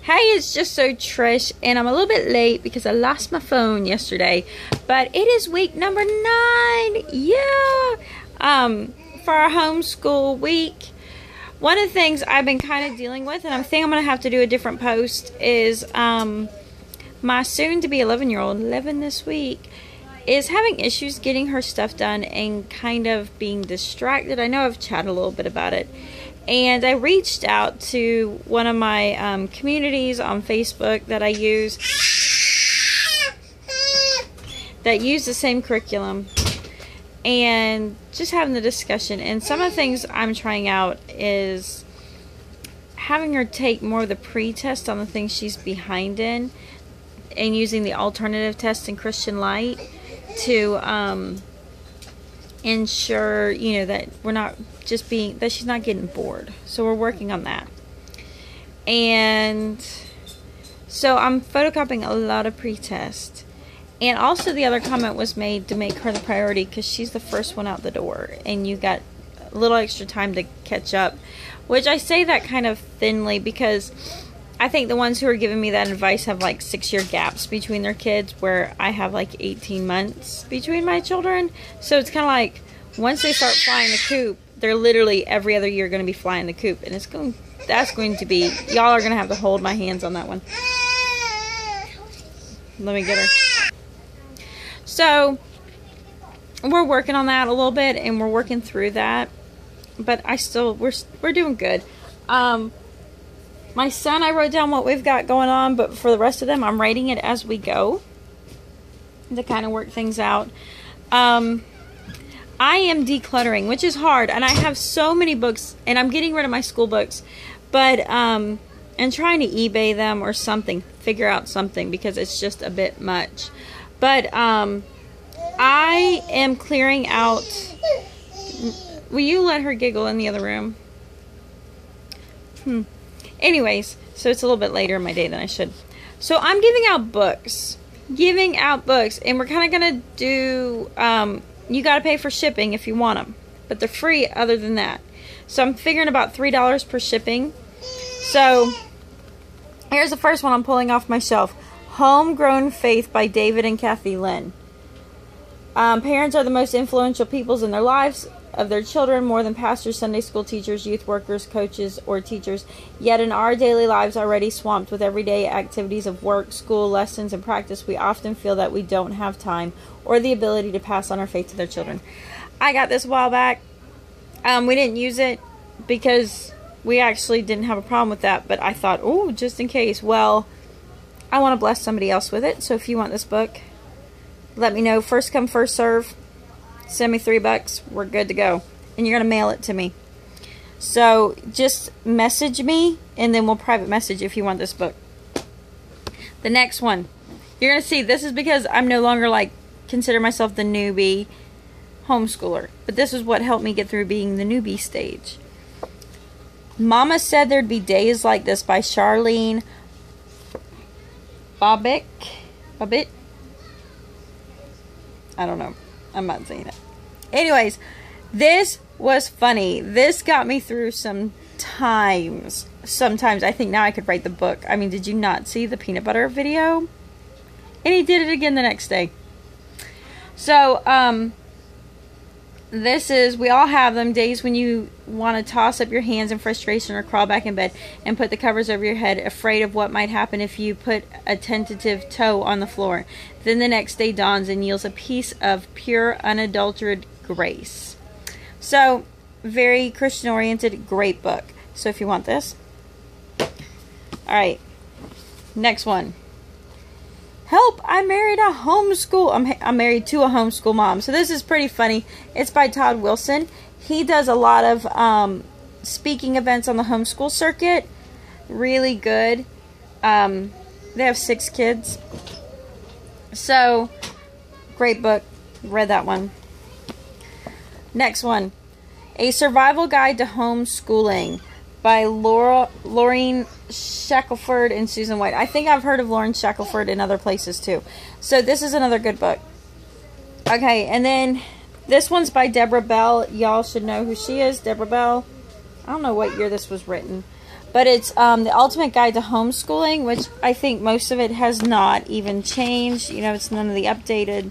Hey, it's Just So Trish, and I'm a little bit late because I lost my phone yesterday, but it is week number 9, for our homeschool week. One of the things I've been kind of dealing with, and I think I'm going to have to do a different post, is my soon-to-be 11-year-old, 11 this week, is having issues getting her stuff done and kind of being distracted. I know I've chatted a little bit about it. And I reached out to one of my communities on Facebook that I use that use the same curriculum, and just having the discussion. And some of the things I'm trying out is having her take more of the pre-test on the things she's behind in, and using the alternative test in Christian Light to ensure, you know, that we're not just being, that she's not getting bored. So we're working on that. And so I'm photocopying a lot of pre-test. And also the other comment was made to make her the priority because she's the first one out the door and you got a little extra time to catch up, which I say that kind of thinly because I think the ones who are giving me that advice have like 6-year gaps between their kids, where I have like 18 months between my children. So it's kind of like once they start flying the coop, they're literally every other year going to be flying the coop, and that's going to be, y'all are going to have to hold my hands on that one. Let me get her. So we're working on that a little bit, and we're working through that, but we're doing good. My son, I wrote down what we've got going on, but for the rest of them, I'm writing it as we go to kind of work things out. I am decluttering, which is hard, and I have so many books, and I'm getting rid of my school books, but and trying to eBay them or something, figure out something, because it's just a bit much. But I am clearing out. Will you let her giggle in the other room? Anyways, so it's a little bit later in my day than I should. So I'm giving out books, and we're kind of gonna do. You got to pay for shipping if you want them, but they're free other than that. So I'm figuring about $3 per shipping. So here's the first one I'm pulling off my shelf. Homegrown Faith by David and Kathy Lynn. Parents are the most influential peoples in their lives of their children, more than pastors, Sunday school teachers, youth workers, coaches, or teachers. Yet in our daily lives, already swamped with everyday activities of work, school, lessons, and practice, we often feel that we don't have time or the ability to pass on our faith to their children. I got this a while back. We didn't use it because we actually didn't have a problem with that, but I thought, oh, just in case. Well, I want to bless somebody else with it, so if you want this book, let me know. First come, first serve. Send me $3. We're good to go. And you're going to mail it to me. So just message me, and then we'll private message if you want this book. The next one. You're going to see, this is because I'm no longer consider myself the newbie homeschooler. But this is what helped me get through being the newbie stage. Mama Said There'd Be Days Like This by Charlene Bobbitt. I don't know. I'm not saying it. Anyways, this was funny. This got me through sometimes I think now I could write the book. I mean, did you not see the peanut butter video? And he did it again the next day. So, this is, we all have them, days when you want to toss up your hands in frustration or crawl back in bed and put the covers over your head, afraid of what might happen if you put a tentative toe on the floor. Then the next day dawns and yields a piece of pure, unadulterated grace. So, very Christian-oriented, great book. So if you want this. Alright, next one. Help, I married a homeschool. I'm married to a homeschool mom. So this is pretty funny. It's by Todd Wilson. He does a lot of speaking events on the homeschool circuit. Really good. They have 6 kids. So, great book. Read that one. Next one. A Survival Guide to Homeschooling by Lauren Shackelford and Susan White. I think I've heard of Lauren Shackelford in other places too. So this is another good book. Okay, and then this one's by Deborah Bell. Y'all should know who she is, Deborah Bell. I don't know what year this was written. But it's the Ultimate Guide to Homeschooling, which I think most of it has not even changed. You know, it's none of the updated.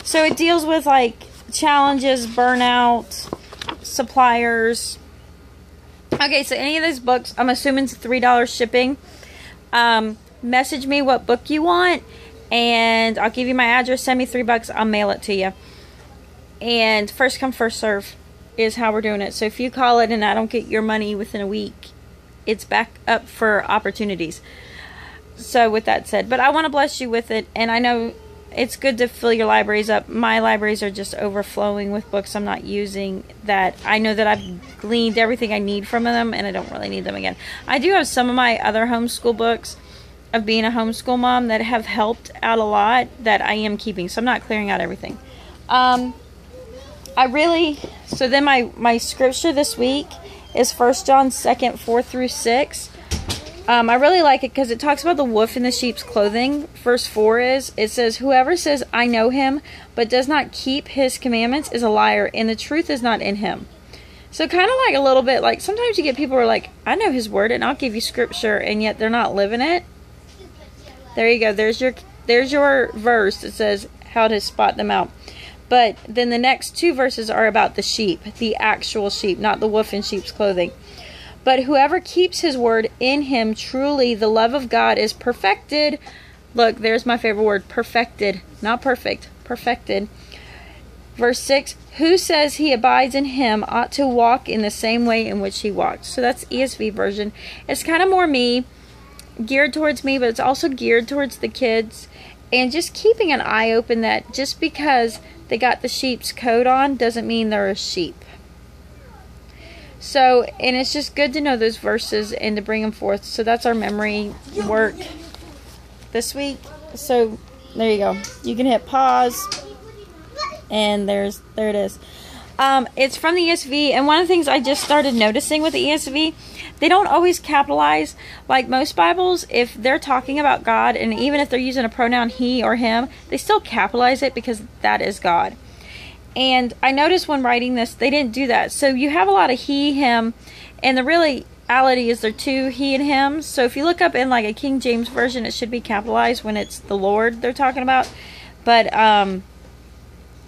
So it deals with like challenges, burnout, suppliers. Okay, so any of those books, I'm assuming it's $3 shipping. Message me what book you want, and I'll give you my address. Send me $3. I'll mail it to you. And first come, first serve is how we're doing it. So if you call it and I don't get your money within a week, it's back up for opportunities. So with that said, but I want to bless you with it, and I know it's good to fill your libraries up. My libraries are just overflowing with books I'm not using, that I know that I've gleaned everything I need from them, and I don't really need them again. I do have some of my other homeschool books of being a homeschool mom that have helped out a lot that I am keeping, so I'm not clearing out everything. So then my scripture this week is 1 John 2, 4 through 6. I really like it because it talks about the wolf in the sheep's clothing. Verse 4 it says, whoever says, I know him, but does not keep his commandments is a liar, and the truth is not in him. So kind of like a little bit, like sometimes you get people who are like, I know his word, and I'll give you scripture, and yet they're not living it. There you go. There's your verse that says how to spot them out. But then the next two verses are about the sheep, the actual sheep, not the wolf in sheep's clothing. But whoever keeps his word, in him truly the love of God is perfected. Look, there's my favorite word, perfected. Not perfect, perfected. Verse 6, who says he abides in him ought to walk in the same way in which he walked. So that's ESV version. It's kind of more me, geared towards me, but it's also geared towards the kids. And just keeping an eye open that just because they got the sheep's coat on doesn't mean they're a sheep. So, and it's just good to know those verses and to bring them forth. So that's our memory work this week. So there you go. You can hit pause, and there it is. It's from the ESV, and one of the things I just started noticing with the ESV, they don't always capitalize like most Bibles. If they're talking about God, and even if they're using a pronoun he or him, they still capitalize it because that is God. And I noticed when writing this, they didn't do that. So you have a lot of he, him, and the reality is they're two, he and him. So if you look up in like a King James version, it should be capitalized when it's the Lord they're talking about. But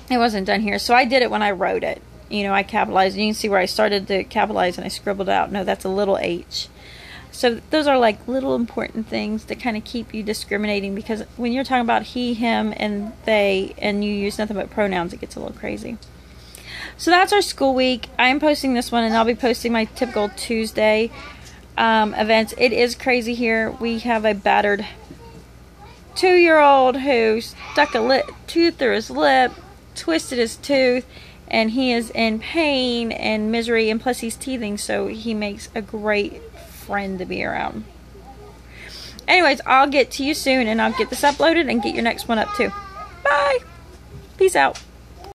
it wasn't done here. So I did it when I wrote it. You know, I capitalized. You can see where I started to capitalize and I scribbled out. No, that's a little h. So those are like little important things that kind of keep you discriminating, because when you're talking about he, him, and they, and you use nothing but pronouns, it gets a little crazy. So that's our school week. I am posting this one, and I'll be posting my typical Tuesday events. It is crazy here. We have a battered 2-year-old who stuck a tooth through his lip, twisted his tooth, and he is in pain and misery, and plus he's teething, so he makes a great friend to be around. Anyways, I'll get to you soon, and I'll get this uploaded and get your next one up too. Bye. Peace out.